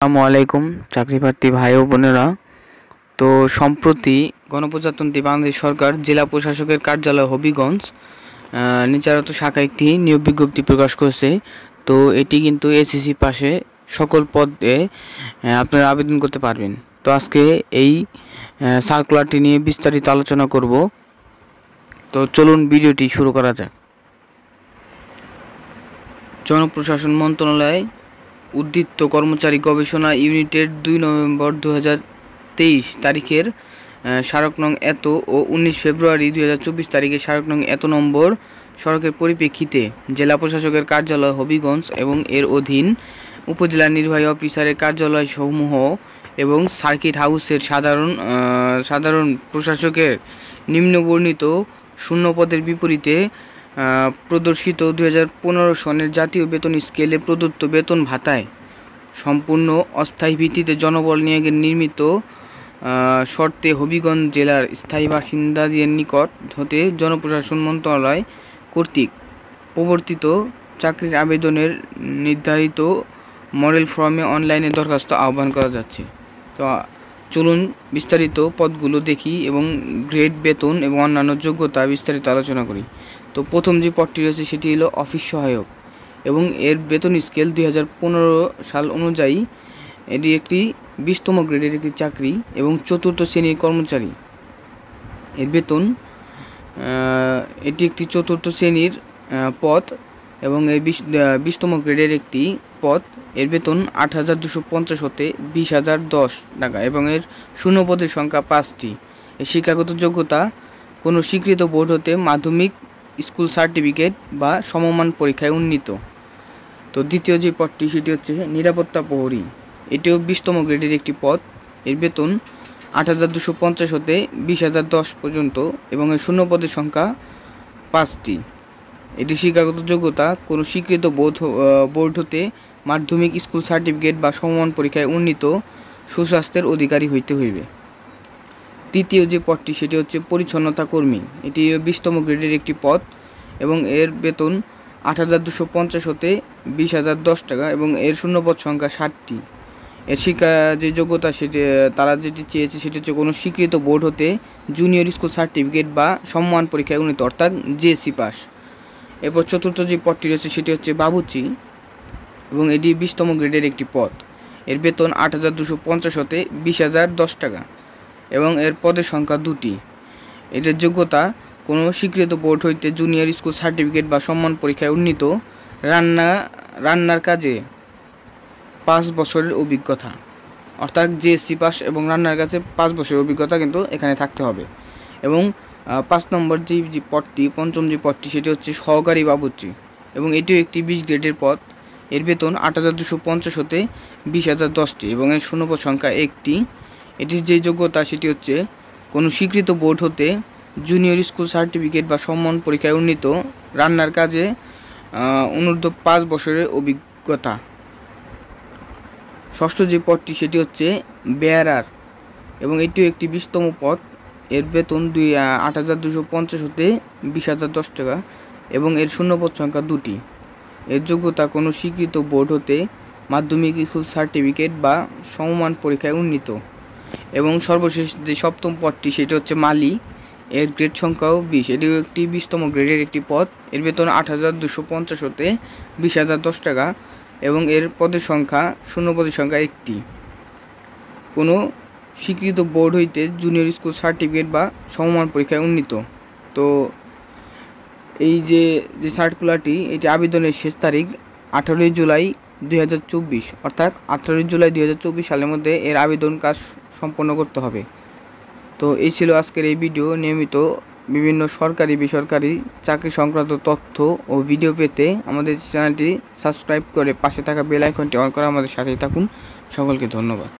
আসসালামু আলাইকুম চাকরি প্রার্থী ভাই ও বোনেরা। তো সম্প্রতি গণপ্রজাতন্ত্রী বাংলাদেশ সরকার জেলা প্রশাসকের কার্যালয় হবিগঞ্জ নিচারত শাখা একটি নিয়োগ বিজ্ঞপ্তি প্রকাশ করেছে। তো এটি কিন্তু এসএসসি পাশে সকল পদে আপনারা আবেদন করতে পারবেন। তো আজকে এই সার্কুলারটি নিয়ে বিস্তারিত আলোচনা করব। তো চলুন ভিডিওটি শুরু করা যাক। জনপ্রশাসন মন্ত্রণালয় উদ্বৃত্ত কর্মচারী গবেষণা ইউনিটের 2 নভেম্বর 2023 তারিখের স্মারক নং এত ও 19 ফেব্রুয়ারি 2024 তারিখে স্মারক নং এত নম্বর সড়কের পরিপ্রেক্ষিতে জেলা প্রশাসকের কার্যালয় হবিগঞ্জ এবং এর অধীন উপজেলা নির্বাহী অফিসারের কার্যালয়সমূহ এবং সার্কিট হাউসের সাধারণ প্রশাসকের নিম্নবর্ণিত শূন্য পদের বিপরীতে প্রদর্শিত 2015 সনের জাতীয় বেতন স্কেলে প্রদত্ত বেতন ভাতায় সম্পূর্ণ অস্থায়ী ভিত্তিতে জনবল নিয়োগের নির্মিত শর্তে হবিগঞ্জ জেলার স্থায়ী বাসিন্দাদের নিকট হতে জনপ্রশাসন মন্ত্রণালয় কর্তৃক প্রবর্তিত চাকরির আবেদনের নির্ধারিত মডেল ফর্মে অনলাইনে দরখাস্ত আহ্বান করা যাচ্ছে। তো চলুন বিস্তারিত পদগুলো দেখি এবং গ্রেড, বেতন এবং অন্যান্য যোগ্যতা বিস্তারিত আলোচনা করি। তো প্রথম যে পদটি রয়েছে সেটি হলো অফিস সহায়ক এবং এর বেতন স্কেল 2015 সাল অনুযায়ী এটি একটি 20তম গ্রেডের একটি চাকরি এবং চতুর্থ শ্রেণীর কর্মচারী। এর বেতন এটি একটি চতুর্থ শ্রেণীর পদ এবং এর 20তম গ্রেডের একটি পদ। এর বেতন 8,250 হতে 20,010 টাকা এবং এর শূন্য পদের সংখ্যা 5টি। এর শিক্ষাগত যোগ্যতা কোনো স্বীকৃত বোর্ড হতে মাধ্যমিক স্কুল সার্টিফিকেট বা সমমান পরীক্ষায় উন্নীত। তো দ্বিতীয় যে পদটি সেটি হচ্ছে নিরাপত্তা প্রহরী। এটিও 20তম গ্রেডের একটি পদ। এর বেতন 8,250 হতে 20,010 পর্যন্ত এবং এর শূন্য পদের সংখ্যা 5টি। এটি শিক্ষাগত যোগ্যতা কোনো স্বীকৃত বোর্ড হতে মাধ্যমিক স্কুল সার্টিফিকেট বা সমমান পরীক্ষায় উন্নীত সুস্বাস্থ্যের অধিকারী হইতে হইবে। তৃতীয় যে পদটি সেটি হচ্ছে পরিচ্ছন্নতা কর্মী। এটি 20তম গ্রেডের একটি পদ এবং এর বেতন 8,250 হতে 20,010 টাকা এবং এর শূন্যপদ সংখ্যা 60টি। এর শিক্ষা যে যোগ্যতা সেটি তারা যেটি চেয়েছে সেটি হচ্ছে কোনো স্বীকৃত বোর্ড হতে জুনিয়র স্কুল সার্টিফিকেট বা সম্মান পরীক্ষায় উন্নীত অর্থাৎ জেএসসি পাস। এরপর চতুর্থ যে পদটি রয়েছে সেটি হচ্ছে বাবুর্চি এবং এটি 20তম গ্রেডের একটি পদ। এর বেতন 8,250 হতে 20,010 টাকা এবং এর পদের সংখ্যা 2টি। এটার যোগ্যতা কোনো স্বীকৃত বোর্ড হইতে জুনিয়র স্কুল সার্টিফিকেট বা সম্মান পরীক্ষায় উন্নীত রান্নার কাজে 5 বছরের অভিজ্ঞতা অর্থাৎ জেএসসি পাস এবং রান্নার কাজে 5 বছরের অভিজ্ঞতা কিন্তু এখানে থাকতে হবে। এবং 5 নম্বর যে পদটি, পঞ্চম যে পদটি সেটি হচ্ছে সহকারী বাবুর্চি এবং এটিও একটি 20 গ্রেডের পদ। এর বেতন 8,250 হতে 20,010টি এবং এর শূন্যপদ সংখ্যা 1টি। এটির যে যোগ্যতা সেটি হচ্ছে কোনো স্বীকৃত বোর্ড হতে জুনিয়র স্কুল সার্টিফিকেট বা সম্মান পরীক্ষায় উন্নীত রান্নার কাজে অনূর্ধ্ব 5 বছরের অভিজ্ঞতা। ষষ্ঠ যে পদটি সেটি হচ্ছে বেয়ারার এবং এটিও একটি 20তম পদ। এর বেতন 8,250 হতে 20,010 টাকা এবং এর শূন্যপদ সংখ্যা 2টি। এর যোগ্যতা কোনো স্বীকৃত বোর্ড হতে মাধ্যমিক স্কুল সার্টিফিকেট বা সমমান পরীক্ষায় উন্নীত। এবং সর্বশেষ যে সপ্তম পদটি সেটি হচ্ছে মালি। এর গ্রেড সংখ্যাও 20। এটিও একটি 20তম গ্রেডের একটি পদ। এর বেতন 8,250 হতে 20,010 টাকা এবং এর পদের সংখ্যা শূন্য পদের সংখ্যা 1টি। কোনো স্বীকৃত বোর্ড হইতে জুনিয়র স্কুল সার্টিফিকেট বা সমমান পরীক্ষায় উন্নীত। তো এই যে সার্কুলারটি এটি আবেদনের শেষ তারিখ 18 জুলাই 2024 অর্থাৎ 18 জুলাই 2024 সালের মধ্যে এর আবেদন কাজ সম্পন্ন করতে হবে। তো এই ছিল আজকের এই ভিডিও। নিয়মিত বিভিন্ন সরকারি বেসরকারি চাকরি সংক্রান্ত তথ্য ও ভিডিও পেতে আমাদের চ্যানেলটি সাবস্ক্রাইব করে পাশে থাকা বেল আইকনটি অন করে আমাদের সাথেই থাকুন। সকলকে ধন্যবাদ।